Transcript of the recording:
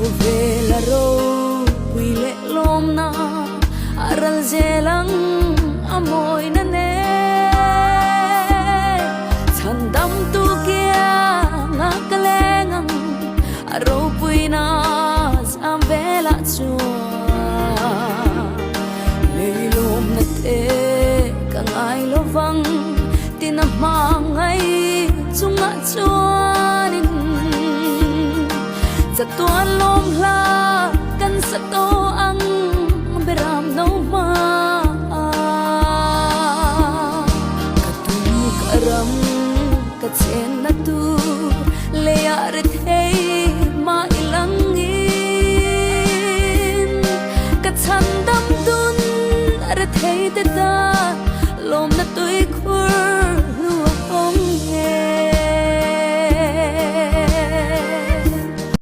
về là rô quy lệ lom na aral zelang amoy na ne chandam tu kia nga kalengang aro pui na am vela chua leilom na te kang ai lovang tinamangay chunga chuanin sa tuan lom la kan sa to